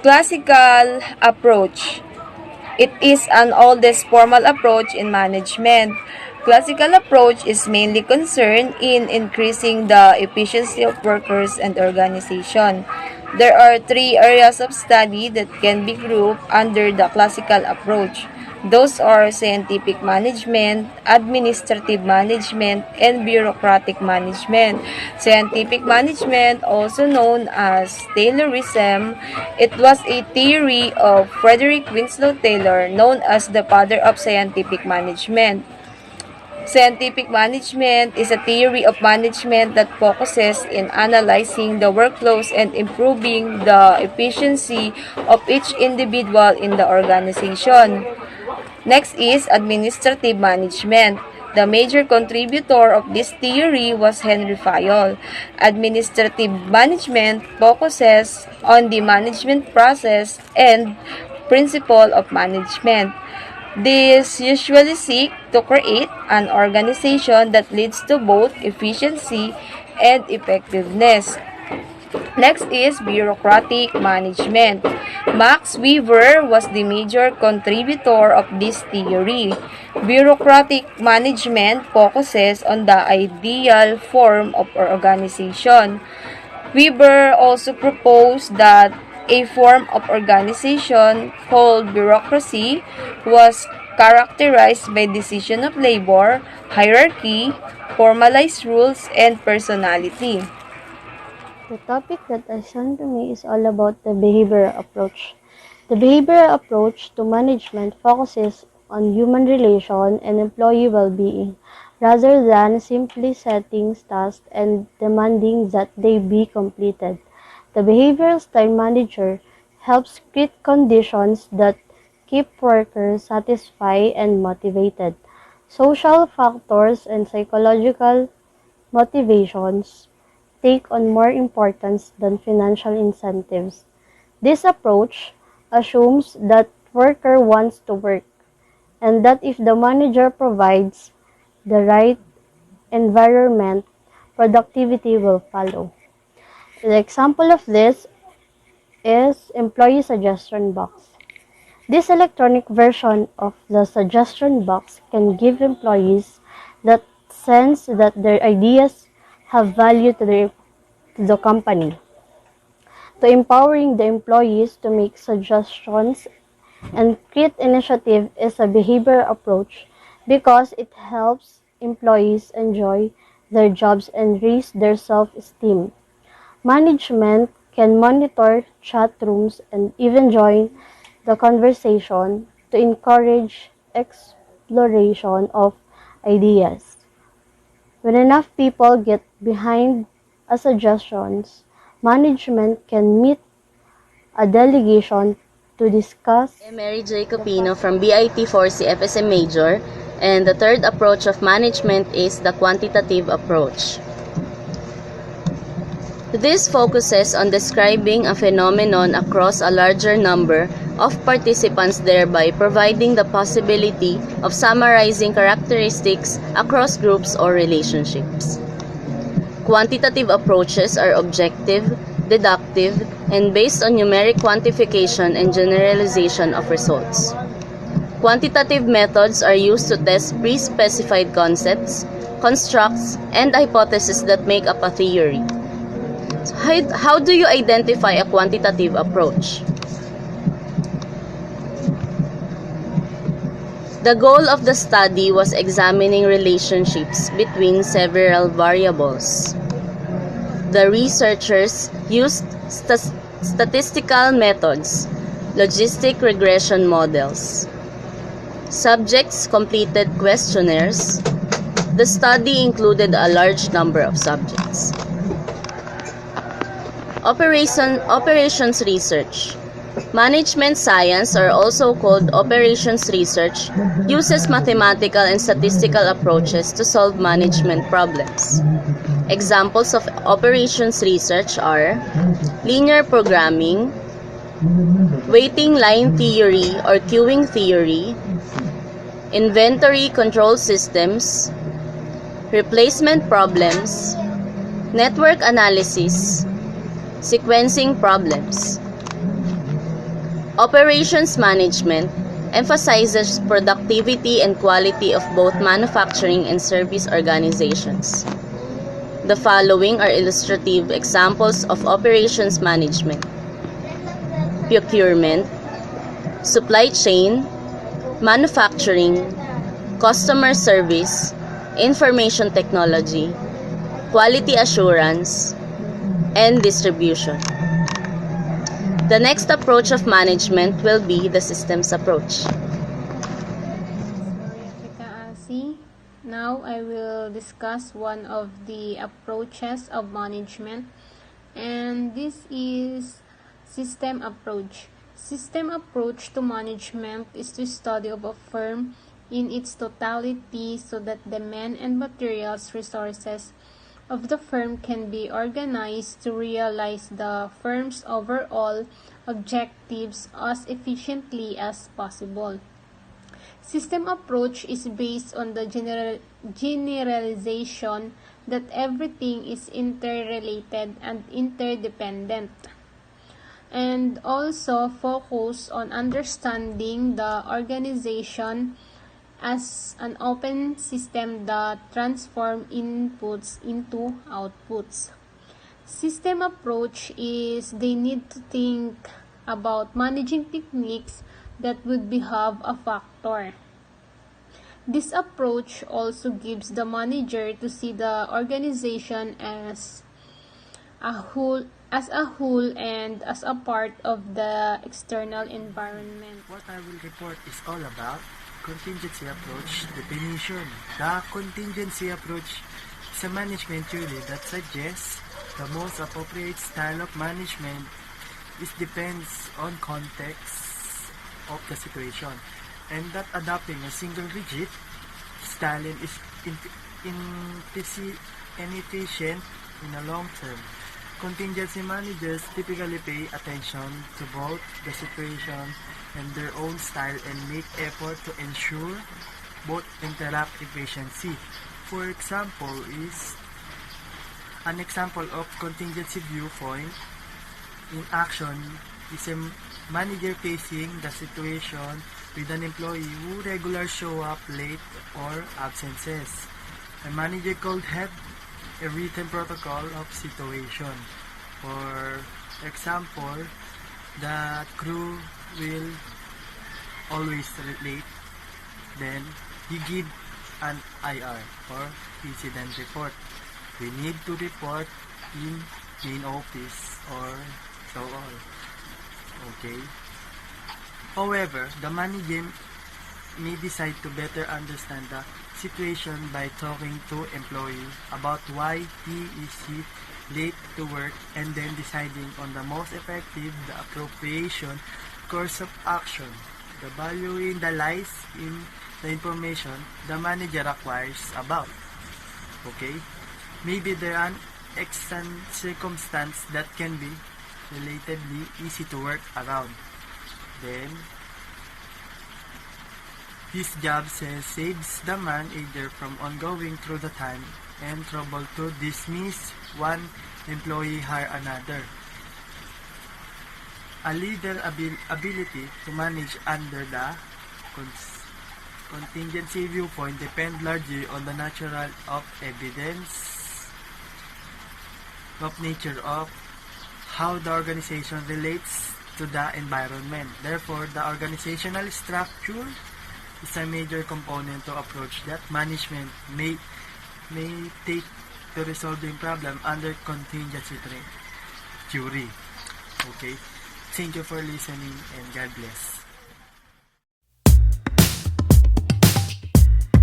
Classical approach. It is an oldest formal approach in management. Classical approach is mainly concerned in increasing the efficiency of workers and organization. There are three areas of study that can be grouped under the classical approach. Those are scientific management, administrative management, and bureaucratic management. Scientific management, also known as Taylorism, it was a theory of Frederick Winslow Taylor, known as the father of scientific management. Scientific management is a theory of management that focuses in analyzing the workflows and improving the efficiency of each individual in the organization. Next is administrative management. The major contributor of this theory was Henry Fayol. Administrative management focuses on the management process and principle of management. These usually seek to create an organization that leads to both efficiency and effectiveness. Next is bureaucratic management. Max Weber was the major contributor of this theory. Bureaucratic management focuses on the ideal form of organization. Weber also proposed that a form of organization called bureaucracy was characterized by division of labor, hierarchy, formalized rules, and personality. The topic that assigned to me is all about the behavioral approach. The behavioral approach to management focuses on human relation and employee well-being, rather than simply setting tasks and demanding that they be completed. The behavioral style manager helps create conditions that keep workers satisfied and motivated. Social factors and psychological motivations take on more importance than financial incentives. This approach assumes that worker wants to work and that if the manager provides the right environment, productivity will follow. The example of this is employee suggestion box. This electronic version of the suggestion box can give employees that sense that their ideas have value to the company. To empowering the employees to make suggestions and create initiative is a behavior approach because it helps employees enjoy their jobs and raise their self-esteem. Management can monitor chat rooms and even join the conversation to encourage exploration of ideas. When enough people get behind a suggestions, management can meet a delegation to discuss. I'm Mary J. Copino from BIT4C FSM Major, and the third approach of management is the quantitative approach. This focuses on describing a phenomenon across a larger number of participants, thereby providing the possibility of summarizing characteristics across groups or relationships. Quantitative approaches are objective, deductive, and based on numeric quantification and generalization of results. Quantitative methods are used to test pre-specified concepts, constructs, and hypotheses that make up a theory. So how do you identify a quantitative approach? The goal of the study was examining relationships between several variables. The researchers used statistical methods, logistic regression models. Subjects completed questionnaires. The study included a large number of subjects. Operations research. Management science, or also called operations research, uses mathematical and statistical approaches to solve management problems. Examples of operations research are linear programming, waiting line theory or queuing theory, inventory control systems, replacement problems, network analysis, sequencing problems. Operations management emphasizes productivity and quality of both manufacturing and service organizations. The following are illustrative examples of operations management: procurement, supply chain, manufacturing, customer service, information technology, quality assurance, and distribution. The next approach of management will be the systems approach. Now I will discuss one of the approaches of management, and this is system approach. System approach to management is the study of a firm in its totality so that the men and materials resources of the firm can be organized to realize the firm's overall objectives as efficiently as possible. System approach is based on the generalization that everything is interrelated and interdependent, and also focus on understanding the organization as an open system that transforms inputs into outputs. System approach is they need to think about managing techniques that would behave a factor. This approach also gives the manager to see the organization as a whole and as a part of the external environment. What I will report is all about contingency approach definition. The contingency approach is a management theory that suggests the most appropriate style of management is depends on context of the situation, and that adopting a single rigid style is inefficient in the long term. Contingency managers typically pay attention to both the situation and their own style and make effort to ensure both interact efficiency. For example, is an example of contingency viewpoint in action is a manager facing the situation with an employee who regularly show up late or absences. A manager could have a written protocol of situation. For example, the crew will always late, then he give an IR or incident report. We need to report in main office or so on. Okay. However, the manager may decide to better understand the situation by talking to employee about why he is late to work and then deciding on the most effective, the appropriation course of action. The value in the lies in the information the manager acquires about. Okay? Maybe there are extant circumstances that can be relatively easy to work around. Then, his job saves the manager from ongoing through the time and trouble to dismiss one employee, hire another. A leader ability to manage under the contingency viewpoint depends largely on the natural of evidence of nature of how the organization relates to the environment. Therefore, the organizational structure is a major component to approach that management may take to resolving problem under contingency theory. Okay, thank you for listening and God bless.